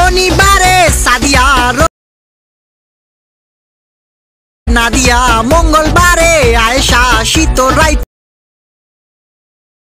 শনিবারে সাদিয়া নাদিয়া, মঙ্গলবারে আয়েশা, শীত রাই।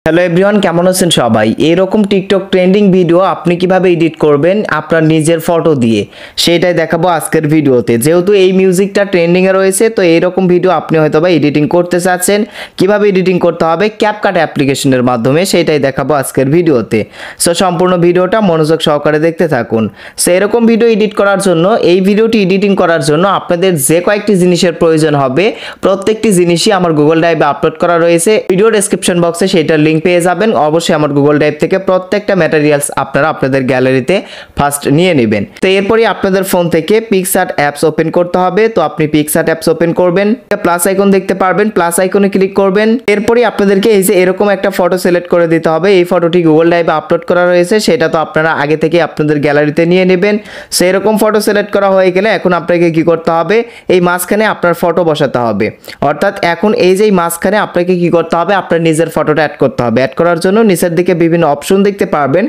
হ্যালো এভরিওয়ান, কেমন আছেন সবাই? এরকম টিকটক ট্রেন্ডিং ভিডিও আপনি কিভাবে এডিট করবেন আপনার নিজের ফটো দিয়ে, সেটাই দেখাবো আজকের ভিডিওতে। যেহেতু এই মিউজিকটা ট্রেন্ডিংয়ে রয়েছে, তো এইরকম ভিডিও আপনি হয়তো বা এডিটিং করতে চাচ্ছেন। কিভাবে এডিটিং করতে হবে ক্যাপকাট অ্যাপ্লিকেশনের মাধ্যমে, সেটাই দেখাবো আজকের ভিডিওতে। সো সম্পূর্ণ ভিডিওটা মনোযোগ সহকারে দেখতে থাকুন। সো এরকম ভিডিও এডিট করার জন্য, এই ভিডিওটি এডিটিং করার জন্য আপনাদের যে কয়েকটি জিনিসের প্রয়োজন হবে, প্রত্যেকটি জিনিসই আমার গুগল ড্রাইভে আপলোড করা রয়েছে। ভিডিও ডেসক্রিপশন বক্সে সেইটার লিংক পেয়ে যাবেন। অবশ্যই আমার গুগল ড্রাইভ থেকে প্রত্যেকটা ম্যাটেরিয়ালস আপনারা আপনাদের গ্যালারিতে ফার্স্ট নিয়ে নেবেন। তো এরপরই আপনাদের ফোন থেকে পিকচার অ্যাপস ওপেন করতে হবে। তো আপনি পিকচার অ্যাপস ওপেন করবেন, প্লাস আইকন দেখতে পারবেন, প্লাস আইকনে ক্লিক করবেন। এরপরই আপনাদেরকে এই যে এরকম একটা ফটো সিলেক্ট করে দিতে হবে। এই ফটোটি গুগল ড্রাইভে আপলোড করা রয়েছে, সেটা তো আপনারা আগে থেকে আপনাদের গ্যালারিতে নিয়ে নেবেন। সো এরকম ফটো সিলেক্ট করা হয়ে গেলে এখন আপনাকে কি করতে হবে, এই মাঝখানে আপনার ফটো বসাতে হবে। অর্থাৎ এখন এই যে মাঝখানে আপনাকে কি করতে হবে, আপনার নিজের ফটোটা অ্যাড করতে হবে। অ্যাড করার জন্য নিচের দিকে বিভিন্ন অপশন দেখতে পারবেন।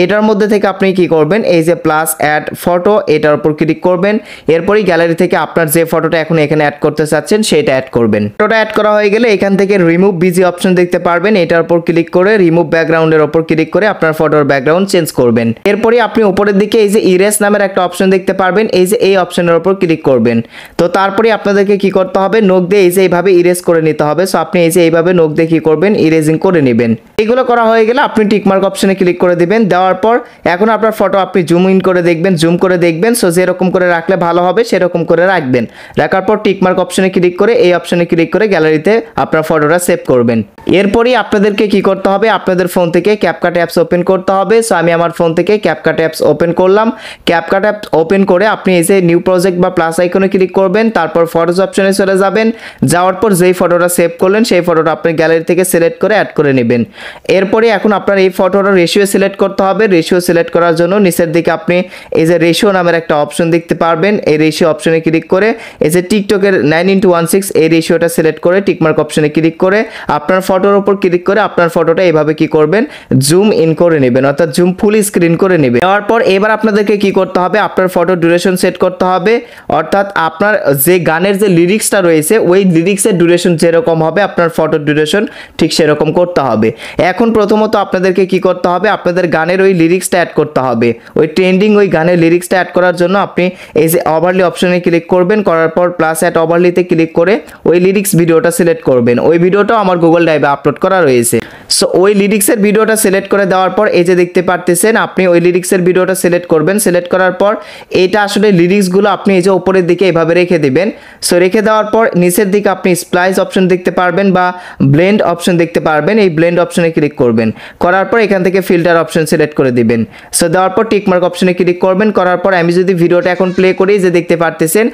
এটার মধ্যে থেকে আপনি কি করবেন, এই যে প্লাস অ্যাড ফটো, এটার উপর ক্লিক করবেন। এরপরই গ্যালারি থেকে আপনার যে ফটোটা এখন এখানে অ্যাড করতে চাচ্ছেন সেটা অ্যাড করবেন। ফটোটা অ্যাড করা হয়ে গেলে এখান থেকে রিমুভ বিজি অপশন দেখতে পারবেন। এটার উপর ক্লিক করে রিমুভ ব্যাকগ্রাউন্ডের উপর ক্লিক করে আপনার ফটোর ব্যাকগ্রাউন্ড চেঞ্জ করবেন। এরপরই আপনি উপরের দিকে এই যে ইরেজ নামের একটা অপশন দেখতে পারবেন, এই যে এই অপশনের উপর ক্লিক করবেন। তো তারপরে আপনাদেরকে কি করতে হবে, নখ দিয়ে এই যে এইভাবে ইরেজ করে নিতে হবে। সো আপনি এই যে এইভাবে নখ দিয়ে কি করবেন, ইরেজিং করে নেবেন। এগুলো করা হয়ে গেলে আপনি টিকমার্ক অপশনে ক্লিক করে দিবেন। দেওয়ার পর এখন আপনার ফটো আপনি জুম ইন করে দেখবেন, জুম করে দেখবেন। সো যেরকম করে রাখলে ভালো হবে সেরকম করে রাখবেন। রাখার পর টিকমার্ক অপশনে ক্লিক করে এই অপশনে ক্লিক করে গ্যালারিতে আপনার ফটোটা সেভ করবেন। এরপরই আপনাদেরকে কি করতে হবে, আপনাদের ফোন থেকে ক্যাপকাট অ্যাপস ওপেন করতে হবে। সো আমি আমার ফোন থেকে ক্যাপকাট অ্যাপস ওপেন করলাম। ক্যাপকাট অ্যাপস ওপেন করে আপনি এই যে নিউ প্রজেক্ট বা প্লাস আইকনে ক্লিক করবেন। তারপর ফটোজ অপশনে চলে যাবেন। যাওয়ার পর যেই ফটোটা সেভ করলেন সেই ফটোটা আপনি গ্যালারি থেকে সিলেক্ট করে অ্যাড করে নেবেন। এরপরে এখন আপনার এই ফটোটা রেশিও সিলেক্ট করতে হবে। রেশিও সিলেক্ট করার জন্য নিচের দিকে আপনি এই যে রেশিও নামের একটা অপশন দেখতে পারবেন। এই রেশিও অপশনে ক্লিক করে এই যে টিকটকের 9:1:6 এই রেশিওটা সিলেক্ট করে টিকমার্ক অপশনে ক্লিক করে আপনার ফটোর উপর ক্লিক করে আপনার ফটোটা এইভাবে কি করবেন, জুম ইন করে নেবেন, অর্থাৎ জুম ফুল স্ক্রিন করে নেবেন। নেওয়ার পর এবার আপনাদেরকে কি করতে হবে, আপনার ফটো ডিউরেশন সেট করতে হবে। অর্থাৎ আপনার যে গানের যে লিরিক্সটা রয়েছে ওই লিরিক্সের ডিউরেশন যেরকম হবে আপনার ফটোর ডিউরেশন ঠিক সেরকম করতে হবে। এখন প্রথমত আপনাদেরকে কি করতে হবে, আপনাদের গানের ওই লিরিক্সটা অ্যাড করতে হবে। ওই ট্রেন্ডিং ওই গানের লিরিক্সটা অ্যাড করার জন্য আপনি এই যে ওভারলি অপশনে ক্লিক করবেন। করার পর প্লাস অ্যাড ওভারলিতে ক্লিক করে ওই লিরিক্স ভিডিওটা সিলেক্ট করবেন। ওই ভিডিওটাও আমার গুগল ড্রাইভে আপলোড করা রয়েছে। সো ওই লিরিক্সের ভিডিওটা সিলেক্ট করে দেওয়ার পর এই যে দেখতে পারতেছেন আপনি ওই লিরিক্সের ভিডিওটা সিলেক্ট করবেন। সিলেক্ট করার পর এটা আসলে লিরিক্সগুলো আপনি এই যে উপরের দিকে এভাবে রেখে দিবেন। সো রেখে দেওয়ার পর নিচের দিকে আপনি স্প্লাইস অপশন দেখতে পারবেন বা ব্লেন্ড অপশন দেখতে পারবেন। এই ব্লেন্ড অপশনে ক্লিক করবেন। করার পর এখান থেকে ফিল্টার অপশন সিলেক্ট করে দিবেন। সো দেওয়ার পর টিকমার্ক অপশনে ক্লিক করবেন। করার পর আমি যদি ভিডিওটা এখন প্লে করি, যে দেখতে পারতেছেন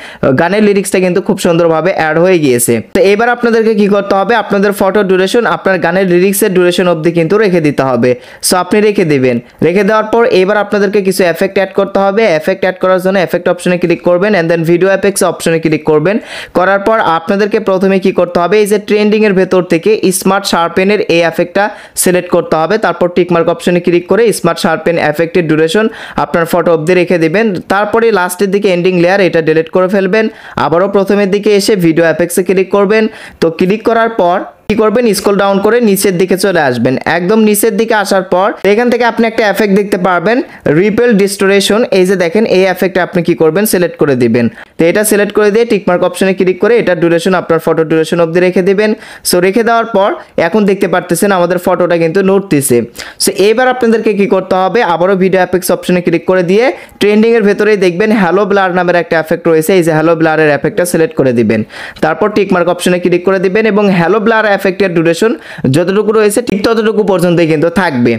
গানের লিরিক্সটা কিন্তু খুব সুন্দরভাবে অ্যাড হয়ে গিয়েছে। তো এবার আপনাদেরকে কি করতে হবে, আপনাদের ফটো ডিউরেশন আপনার গানের লিরিক্সের ডিউরেশন অবধি কিন্তু রেখে দিতে হবে। সো আপনি রেখে দিবেন। রেখে দেওয়ার পর এবার আপনাদেরকে কিছু এফেক্ট অ্যাড করতে হবে। এফেক্ট অ্যাড করার জন্য এফেক্ট অপশনে ক্লিক করবেন এন্ড দেন ভিডিও এফেক্টস অপশনে ক্লিক করবেন। করার পর আপনাদেরকে প্রথমে কি করতে হবে, এই যে ট্রেন্ডিং এর ভেতর থেকে স্মার্ট শার্পেনের এই এফেক্টটা সিলেক্ট করতে হবে। তারপর টিকমার্ক অপশনে ক্লিক করে স্মার্ট শার্পেন এফেক্টের ডিউরেশন আপনার ফটো অবধি রেখে দিবেন। তারপরে লাস্টের দিকে এন্ডিং লেয়ার এটা ডিলিট করে ফেলবেন। আবারও প্রথমের দিকে এসে ভিডিও এফেক্টসে ক্লিক করবেন। তো ক্লিক করার পর কি করবেন, স্ক্রল ডাউন করে নিচের দিকে চলে আসবেন। একদম নিচের দিকে আসার পর এখান থেকে আপনি একটা এফেক্ট দেখতে পারবেন, রিপেল ডিস্টোরেশন। এই যে দেখেন এই এফেক্টটা আপনি কি করবেন, সিলেক্ট করে দিবেন। তো এটা সিলেক্ট করে দিয়ে টিকমার্ক অপশনে ক্লিক করে এটা ডিউরেশন আপনার ফটো ডিউরেশন অবধি রেখে দিবেন। সো রেখে দেওয়ার পর এখন দেখতে পারতেছেন আমাদের ফটোটা কিন্তু নড়তেছে। সো এবার আপনাদেরকে কি করতে হবে, আবারও ভিডিও এফেক্টস অপশনে ক্লিক করে দিয়ে ট্রেন্ডিং এর ভেতরেই দেখবেন হ্যালো ব্লার নামের একটা এফেক্ট রয়েছে। এই যে হ্যালো ব্লারের এফেক্টটা সিলেক্ট করে দিবেন। তারপর টিকমার্ক অপশনে ক্লিক করে দিবেন এবং হ্যালো ব্লার এফেক্টের ডিউরেশন যতটুকু রয়েছে ঠিক ততটুকু পর্যন্তই কিন্তু থাকবে।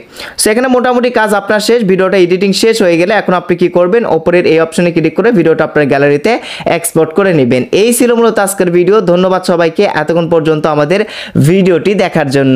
সেখানে মোটামুটি কাজ আপনার শেষ। ভিডিওটা এডিটিং শেষ হয়ে গেলে এখন আপনি কি করবেন, উপরের এই অপশনে ক্লিক করে ভিডিওটা আপনার গ্যালারিতে এক্সপোর্ট করে নেবেন। এই ছিল মূলত আজকের ভিডিও। ধন্যবাদ সবাইকে এতক্ষণ পর্যন্ত আমাদের ভিডিওটি দেখার জন্য।